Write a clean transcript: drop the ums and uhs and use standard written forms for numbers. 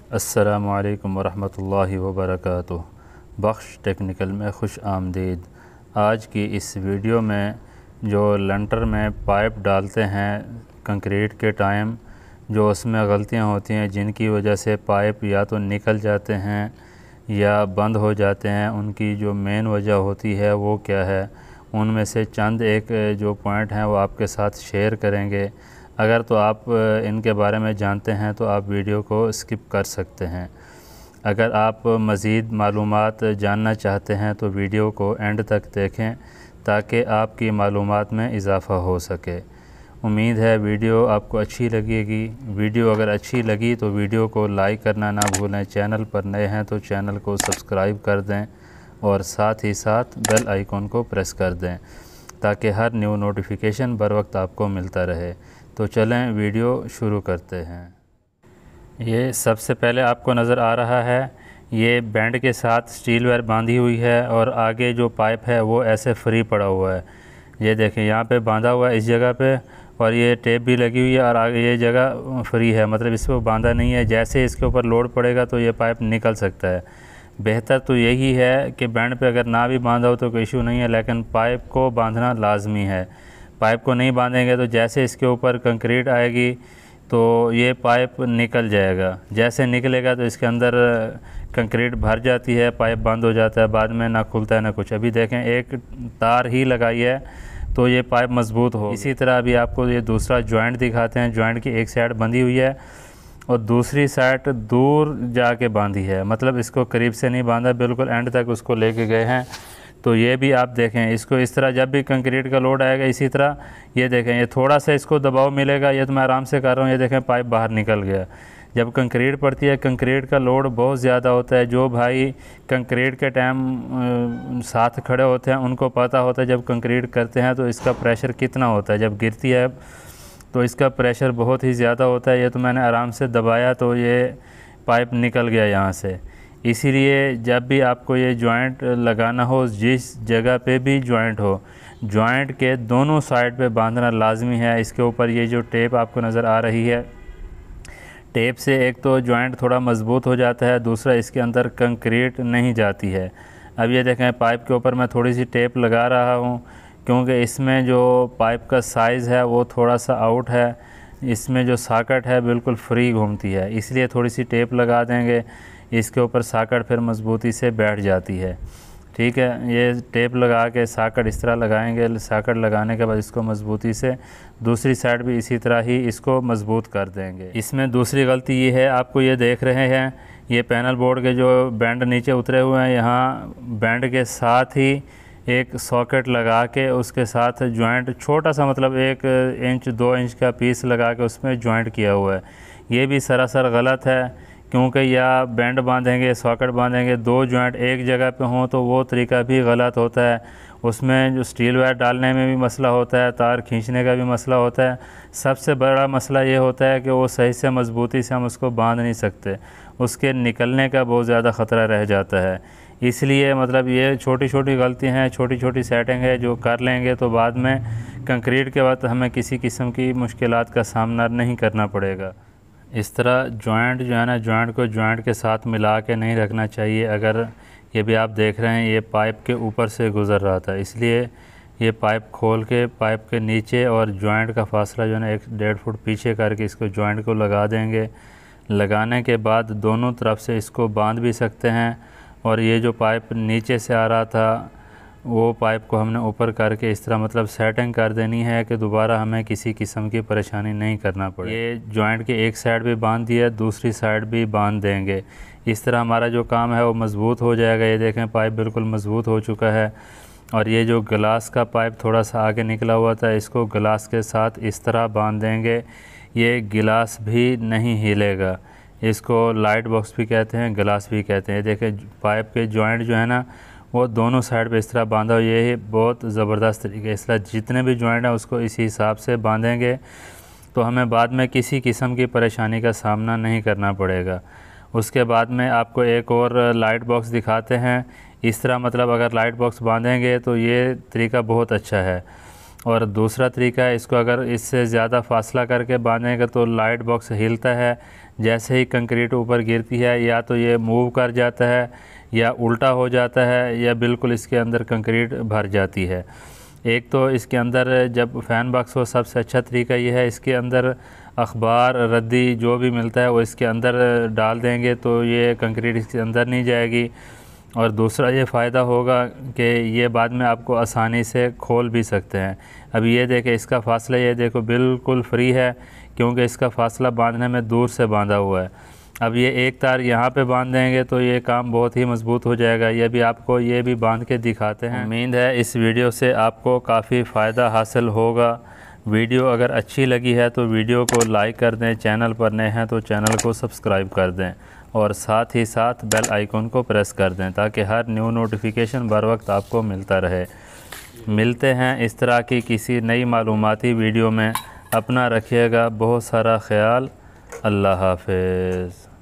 अस्सलामुअलैकुम वरहमतुल्लाहि वबरकातुह। बख्श टेक्निकल में खुश आमदीद। आज की इस वीडियो में जो लंटर में पाइप डालते हैं कंक्रीट के टाइम, जो उसमें गलतियां होती हैं जिनकी वजह से पाइप या तो निकल जाते हैं या बंद हो जाते हैं, उनकी जो मेन वजह होती है वो क्या है, उनमें से चंद एक जो पॉइंट हैं वो आपके साथ शेयर करेंगे। अगर तो आप इनके बारे में जानते हैं तो आप वीडियो को स्किप कर सकते हैं। अगर आप मज़ीद मालूमात जानना चाहते हैं तो वीडियो को एंड तक देखें ताकि आपकी मालूमात में इजाफ़ा हो सके। उम्मीद है वीडियो आपको अच्छी लगेगी। वीडियो अगर अच्छी लगी तो वीडियो को लाइक करना ना भूलें। चैनल पर नए हैं तो चैनल को सब्सक्राइब कर दें और साथ ही साथ बेल आइकॉन को प्रेस कर दें ताकि हर न्यू नोटिफिकेशन बर वक्त आपको मिलता रहे। तो चलें वीडियो शुरू करते हैं। ये सबसे पहले आपको नज़र आ रहा है, ये बैंड के साथ स्टील वायर बांधी हुई है और आगे जो पाइप है वो ऐसे फ्री पड़ा हुआ है। ये देखें यहाँ पे बांधा हुआ है इस जगह पे, और ये टेप भी लगी हुई है और आगे ये जगह फ्री है, मतलब इस पर बांधा नहीं है। जैसे इसके ऊपर लोड पड़ेगा तो ये पाइप निकल सकता है। बेहतर तो यही है कि बैंड पे अगर ना भी बांधा हो तो कोई इशू नहीं है, लेकिन पाइप को बांधना लाजमी है। पाइप को नहीं बांधेंगे तो जैसे इसके ऊपर कंक्रीट आएगी तो ये पाइप निकल जाएगा। जैसे निकलेगा तो इसके अंदर कंक्रीट भर जाती है, पाइप बंद हो जाता है, बाद में ना खुलता है ना कुछ। अभी देखें एक तार ही लगाई है तो ये पाइप मजबूत हो। इसी तरह अभी आपको ये दूसरा जॉइंट दिखाते हैं। जॉइंट की एक साइड बंधी हुई है और दूसरी साइड दूर जाके बांधी है, मतलब इसको करीब से नहीं बांधा, बिल्कुल एंड तक उसको लेके गए हैं। तो ये भी आप देखें, इसको इस तरह जब भी कंक्रीट का लोड आएगा इसी तरह ये देखें, ये थोड़ा सा इसको दबाव मिलेगा। ये तो मैं आराम से कर रहा हूँ, ये देखें पाइप बाहर निकल गया। जब कंक्रीट पड़ती है, कंक्रीट का लोड बहुत ज़्यादा होता है। जो भाई कंक्रीट के टाइम साथ खड़े होते हैं उनको पता होता है जब कंक्रीट करते हैं तो इसका प्रेशर कितना होता है। जब गिरती है तो इसका प्रेशर बहुत ही ज़्यादा होता है। ये तो मैंने आराम से दबाया तो ये पाइप निकल गया यहाँ से। इसीलिए जब भी आपको ये जॉइंट लगाना हो, जिस जगह पे भी जॉइंट हो, जॉइंट के दोनों साइड पे बांधना लाजमी है। इसके ऊपर ये जो टेप आपको नज़र आ रही है, टेप से एक तो जॉइंट थोड़ा मज़बूत हो जाता है, दूसरा इसके अंदर कंक्रीट नहीं जाती है। अब ये देखें पाइप के ऊपर मैं थोड़ी सी टेप लगा रहा हूँ क्योंकि इसमें जो पाइप का साइज़ है वो थोड़ा सा आउट है। इसमें जो साकट है बिल्कुल फ्री घूमती है, इसलिए थोड़ी सी टेप लगा देंगे। इसके ऊपर साकट फिर मज़बूती से बैठ जाती है। ठीक है, ये टेप लगा के साकट इस तरह लगाएंगे। साकट लगाने के बाद इसको मज़बूती से दूसरी साइड भी इसी तरह ही इसको मज़बूत कर देंगे। इसमें दूसरी गलती ये है, आपको ये देख रहे हैं ये पैनल बोर्ड के जो बैंड नीचे उतरे हुए हैं, यहाँ बैंड के साथ ही एक सॉकेट लगा के उसके साथ जॉइंट छोटा सा, मतलब 1 इंच 2 इंच का पीस लगा के उसमें जॉइंट किया हुआ है। ये भी सरासर गलत है क्योंकि या बैंड बांधेंगे, सॉकेट बांधेंगे, दो जॉइंट एक जगह पे हों तो वो तरीका भी गलत होता है। उसमें जो स्टील वायर डालने में भी मसला होता है, तार खींचने का भी मसला होता है। सबसे बड़ा मसला ये होता है कि वो सही से मज़बूती से हम उसको बांध नहीं सकते, उसके निकलने का बहुत ज़्यादा ख़तरा रह जाता है। इसलिए मतलब ये छोटी छोटी गलतियाँ हैं, छोटी छोटी सेटिंग है, जो कर लेंगे तो बाद में कंक्रीट के वक्त हमें किसी किस्म की मुश्किलात का सामना नहीं करना पड़ेगा। इस तरह जॉइंट जो है ना, जॉइंट को जॉइंट के साथ मिला के नहीं रखना चाहिए। अगर ये भी आप देख रहे हैं ये पाइप के ऊपर से गुज़र रहा था, इसलिए ये पाइप खोल के पाइप के नीचे और जॉइंट का फासला जो है ना 1-1.5 फुट पीछे करके इसको जॉइंट को लगा देंगे। लगाने के बाद दोनों तरफ से इसको बांध भी सकते हैं, और ये जो पाइप नीचे से आ रहा था वो पाइप को हमने ऊपर करके इस तरह मतलब सेटिंग कर देनी है कि दोबारा हमें किसी किस्म की परेशानी नहीं करना पड़े। ये जॉइंट की एक साइड भी बांध दिया, दूसरी साइड भी बांध देंगे। इस तरह हमारा जो काम है वो मज़बूत हो जाएगा। ये देखें पाइप बिल्कुल मज़बूत हो चुका है। और ये जो गिलास का पाइप थोड़ा सा आगे निकला हुआ था, इसको गिलास के साथ इस तरह बांध देंगे, ये गिलास भी नहीं हिलेगा। इसको लाइट बॉक्स भी कहते हैं, गिलास भी कहते हैं। देखें पाइप के जॉइंट जो है ना वो दोनों साइड पे इस तरह बांधा, ये बहुत ज़बरदस्त तरीके। इस तरह जितने भी जॉइंट हैं उसको इसी हिसाब से बांधेंगे तो हमें बाद में किसी किस्म की परेशानी का सामना नहीं करना पड़ेगा। उसके बाद में आपको एक और लाइट बॉक्स दिखाते हैं। इस तरह मतलब अगर लाइट बॉक्स बांधेंगे तो ये तरीका बहुत अच्छा है। और दूसरा तरीका है, इसको अगर इससे ज़्यादा फासला करके बांधेंगे तो लाइट बॉक्स हिलता है। जैसे ही कंक्रीट ऊपर गिरती है या तो ये मूव कर जाता है या उल्टा हो जाता है या बिल्कुल इसके अंदर कंक्रीट भर जाती है। एक तो इसके अंदर जब फ़ैन बॉक्स हो सबसे अच्छा तरीका ये है, इसके अंदर अखबार रद्दी जो भी मिलता है वो इसके अंदर डाल देंगे तो ये कंक्रीट इसके अंदर नहीं जाएगी। और दूसरा ये फ़ायदा होगा कि ये बाद में आपको आसानी से खोल भी सकते हैं। अब ये देखें इसका फ़ासला, ये देखो बिल्कुल फ्री है क्योंकि इसका फ़ासला बांधने में दूर से बांधा हुआ है। अब ये एक तार यहाँ पे बांध देंगे तो ये काम बहुत ही मज़बूत हो जाएगा। ये भी आपको ये भी बांध के दिखाते हैं। उम्मीद है इस वीडियो से आपको काफ़ी फ़ायदा हासिल होगा। वीडियो अगर अच्छी लगी है तो वीडियो को लाइक कर दें, चैनल पर नए हैं तो चैनल को सब्सक्राइब कर दें और साथ ही साथ बेल आइकन को प्रेस कर दें ताकि हर न्यू नोटिफिकेशन बर वक्त आपको मिलता रहे। मिलते हैं इस तरह की किसी नई मालूमाती वीडियो में। अपना रखिएगा बहुत सारा ख्याल। अल्लाह हाफ़िज़।